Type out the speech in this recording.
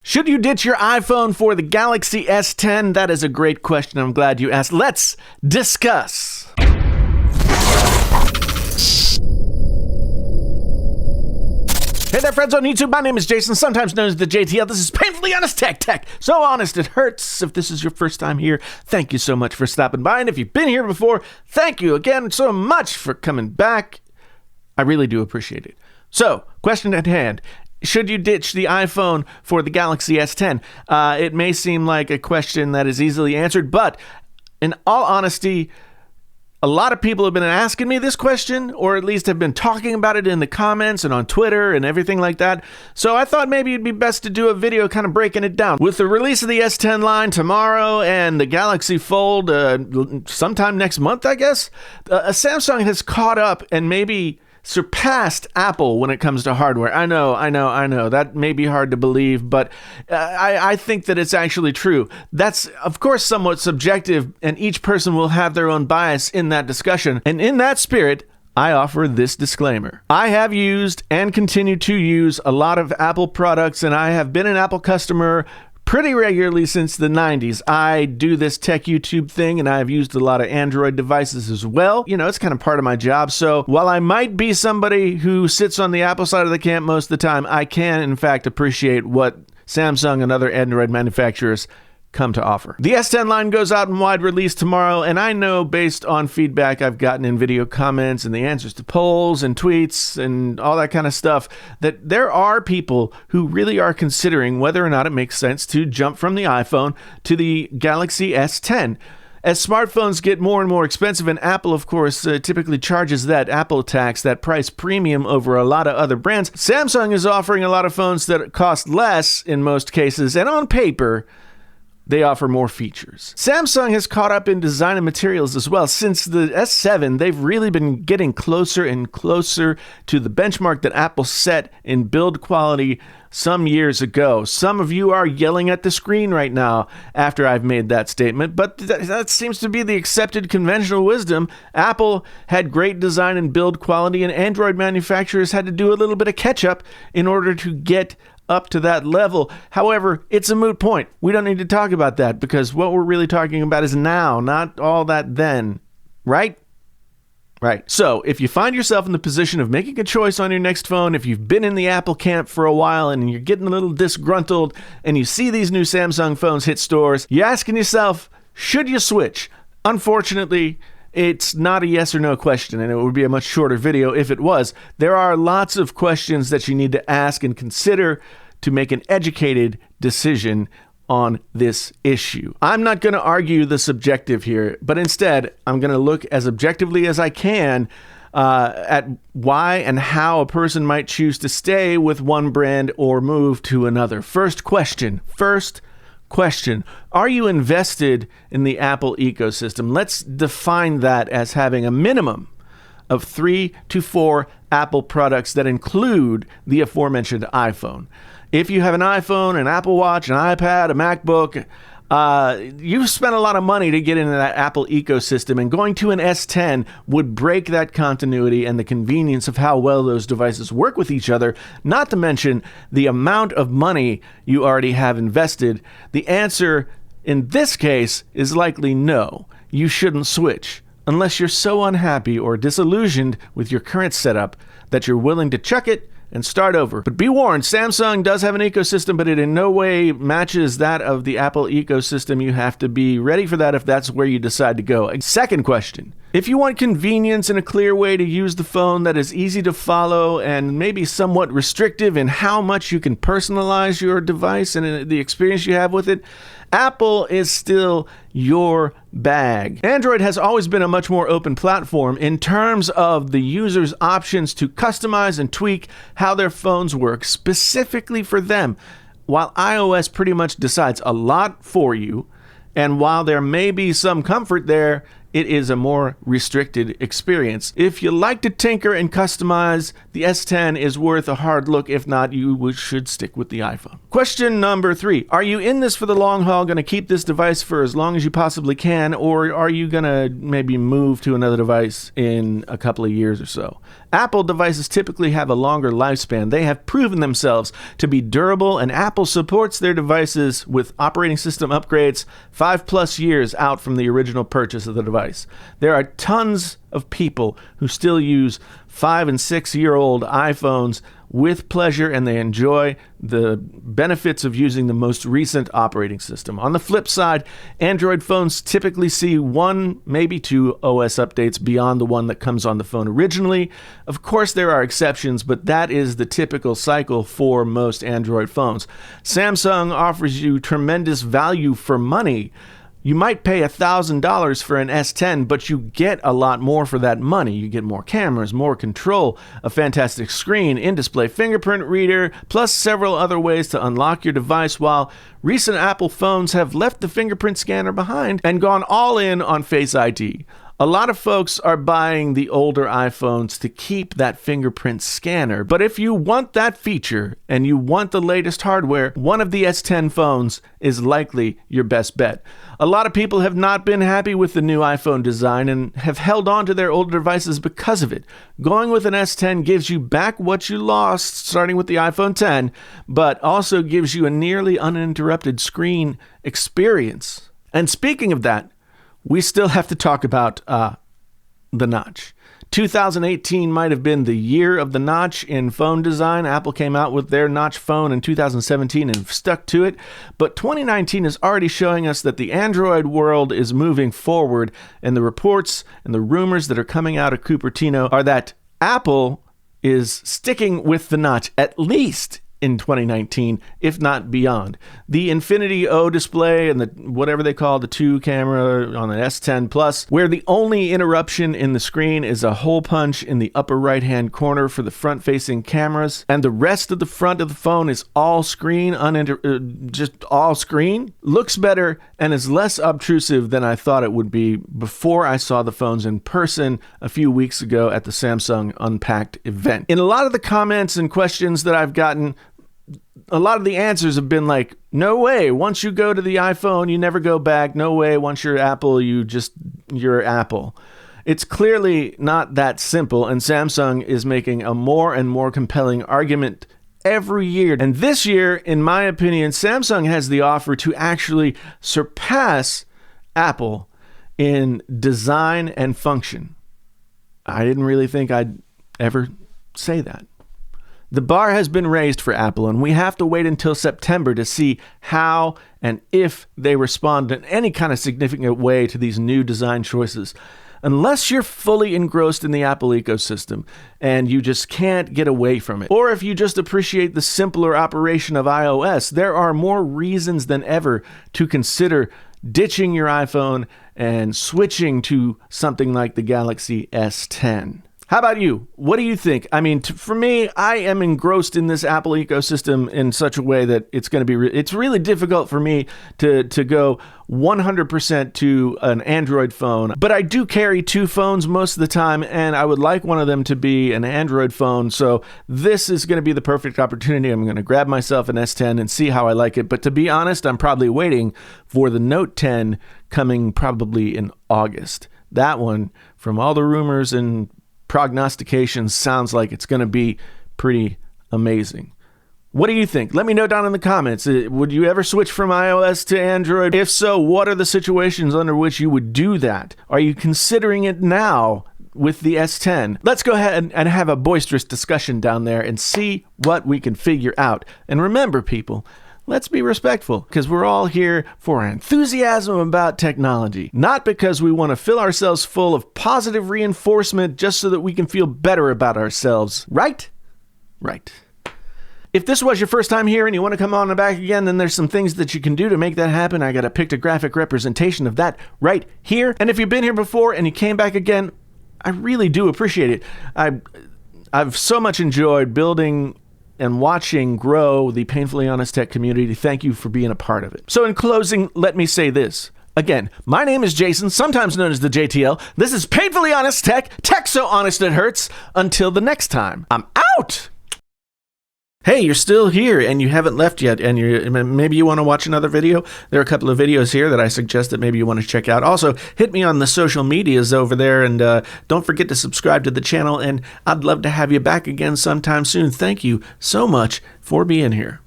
Should you ditch your iPhone for the Galaxy S10? That is a great question. I'm glad you asked. Let's discuss. Hey there, friends on YouTube. My name is Jason, sometimes known as the JTL. This is Painfully Honest Tech. So honest it hurts. If this is your first time here, thank you so much for stopping by. And if you've been here before, thank you again so much for coming back. I really do appreciate it. So, question at hand. Should you ditch the iPhone for the Galaxy S10? It may seem like a question that is easily answered, but in all honesty, a lot of people have been asking me this question, or at least have been talking about it in the comments and on Twitter and everything like that. So I thought maybe it'd be best to do a video kind of breaking it down. With the release of the S10 line tomorrow and the Galaxy Fold sometime next month, I guess, Samsung has caught up and maybe surpassed Apple when it comes to hardware. I know. That may be hard to believe, but I think that it's actually true. That's, of course, somewhat subjective, and each person will have their own bias in that discussion. And in that spirit, I offer this disclaimer. I have used and continue to use a lot of Apple products, and I have been an Apple customer pretty regularly since the 90s. I do this tech YouTube thing, and I've used a lot of Android devices as well. You know, it's kind of part of my job. So while I might be somebody who sits on the Apple side of the camp most of the time, I can, in fact, appreciate what Samsung and other Android manufacturers come to offer. The S10 line goes out in wide release tomorrow, and I know based on feedback I've gotten in video comments and the answers to polls and tweets and all that kind of stuff, that there are people who really are considering whether or not it makes sense to jump from the iPhone to the Galaxy S10. As smartphones get more and more expensive, and Apple, of course, typically charges that Apple tax, that price premium over a lot of other brands, Samsung is offering a lot of phones that cost less in most cases, and on paper, they offer more features. Samsung has caught up in design and materials as well. Since the S7, they've really been getting closer and closer to the benchmark that Apple set in build quality some years ago. Some of you are yelling at the screen right now after I've made that statement, but that seems to be the accepted conventional wisdom. Apple had great design and build quality, and Android manufacturers had to do a little bit of catch up in order to get up to that level. However, it's a moot point. We don't need to talk about that because what we're really talking about is now, not all that then. Right? Right. So if you find yourself in the position of making a choice on your next phone, if you've been in the Apple camp for a while and you're getting a little disgruntled and you see these new Samsung phones hit stores, you're asking yourself, should you switch? Unfortunately, it's not a yes or no question, and it would be a much shorter video if it was. There are lots of questions that you need to ask and consider to make an educated decision on this issue. I'm not going to argue the subjective here, but instead, I'm going to look as objectively as I can at why and how a person might choose to stay with one brand or move to another. First question. Are you invested in the Apple ecosystem? Let's define that as having a minimum of 3 to 4 Apple products that include the aforementioned iPhone. If you have an iPhone, an Apple Watch, an iPad, a MacBook, you've spent a lot of money to get into that Apple ecosystem, and going to an S10 would break that continuity and the convenience of how well those devices work with each other, not to mention the amount of money you already have invested. The answer in this case is likely no. You shouldn't switch unless you're so unhappy or disillusioned with your current setup that you're willing to chuck it and start over. But be warned, Samsung does have an ecosystem, but it in no way matches that of the Apple ecosystem. You have to be ready for that if that's where you decide to go. Second question. If you want convenience and a clear way to use the phone that is easy to follow and maybe somewhat restrictive in how much you can personalize your device and the experience you have with it, Apple is still your bag. Android has always been a much more open platform in terms of the user's options to customize and tweak how their phones work specifically for them, while iOS pretty much decides a lot for you. And while there may be some comfort there, it is a more restricted experience. If you like to tinker and customize, the S10 is worth a hard look. If not, you should stick with the iPhone. Question number 3. Are you in this for the long haul, going to keep this device for as long as you possibly can, or are you going to maybe move to another device in a couple of years or so? Apple devices typically have a longer lifespan. They have proven themselves to be durable, and Apple supports their devices with operating system upgrades 5+ years out from the original purchase of the device. There are tons of people who still use 5- and 6-year-old iPhones with pleasure, and they enjoy the benefits of using the most recent operating system. On the flip side, Android phones typically see 1, maybe 2 OS updates beyond the one that comes on the phone originally. Of course, there are exceptions, but that is the typical cycle for most Android phones. Samsung offers you tremendous value for money. You might pay $1,000 for an S10, but you get a lot more for that money. You get more cameras, more control, a fantastic screen, in-display fingerprint reader, plus several other ways to unlock your device, while recent Apple phones have left the fingerprint scanner behind and gone all in on Face ID. A lot of folks are buying the older iPhones to keep that fingerprint scanner, but if you want that feature and you want the latest hardware, one of the S10 phones is likely your best bet. A lot of people have not been happy with the new iPhone design and have held on to their older devices because of it. Going with an S10 gives you back what you lost starting with the iPhone X, but also gives you a nearly uninterrupted screen experience. And speaking of that, we still have to talk about the notch. 2018 might have been the year of the notch in phone design. Apple came out with their notch phone in 2017 and stuck to it. But 2019 is already showing us that the Android world is moving forward, and the reports and the rumors that are coming out of Cupertino are that Apple is sticking with the notch, at least in 2019, if not beyond. The Infinity O display and the whatever they call the 2 camera on the S10 Plus, where the only interruption in the screen is a hole punch in the upper right hand corner for the front facing cameras, and the rest of the front of the phone is all screen, just all screen, looks better and is less obtrusive than I thought it would be before I saw the phones in person a few weeks ago at the Samsung Unpacked event. In a lot of the comments and questions that I've gotten, a lot of the answers have been like, no way, once you go to the iPhone, you never go back. No way, once you're Apple, you're Apple. It's clearly not that simple, and Samsung is making a more and more compelling argument every year. And this year, in my opinion, Samsung has the offer to actually surpass Apple in design and function. I didn't really think I'd ever say that. The bar has been raised for Apple, and we have to wait until September to see how and if they respond in any kind of significant way to these new design choices. Unless you're fully engrossed in the Apple ecosystem and you just can't get away from it, or if you just appreciate the simpler operation of iOS, there are more reasons than ever to consider ditching your iPhone and switching to something like the Galaxy S10. How about you? What do you think? I mean, for me, I am engrossed in this Apple ecosystem in such a way that it's going to be, it's really difficult for me to go 100% to an Android phone. But I do carry 2 phones most of the time, and I would like one of them to be an Android phone. So this is going to be the perfect opportunity. I'm going to grab myself an S10 and see how I like it. But to be honest, I'm probably waiting for the Note 10 coming probably in August. That one, from all the rumors and prognostications, sounds like it's going to be pretty amazing. What do you think? Let me know down in the comments. Would you ever switch from iOS to Android? If so, what are the situations under which you would do that? Are you considering it now with the S10? Let's go ahead and have a boisterous discussion down there and see what we can figure out. And remember, people, let's be respectful, because we're all here for our enthusiasm about technology, not because we want to fill ourselves full of positive reinforcement just so that we can feel better about ourselves. Right? Right. If this was your first time here and you want to come on back again, then there's some things that you can do to make that happen. I got a pictographic representation of that right here. And if you've been here before and you came back again, I really do appreciate it. I've so much enjoyed building and watching grow the Painfully Honest Tech community. Thank you for being a part of it. So in closing, let me say this. Again, my name is Jason, sometimes known as the JTL. This is Painfully Honest Tech. Tech so honest it hurts. Until the next time, I'm out! Hey, you're still here and you haven't left yet, and maybe you want to watch another video. There are a couple of videos here that I suggest that maybe you want to check out. Also, hit me on the social medias over there, and don't forget to subscribe to the channel, and I'd love to have you back again sometime soon. Thank you so much for being here.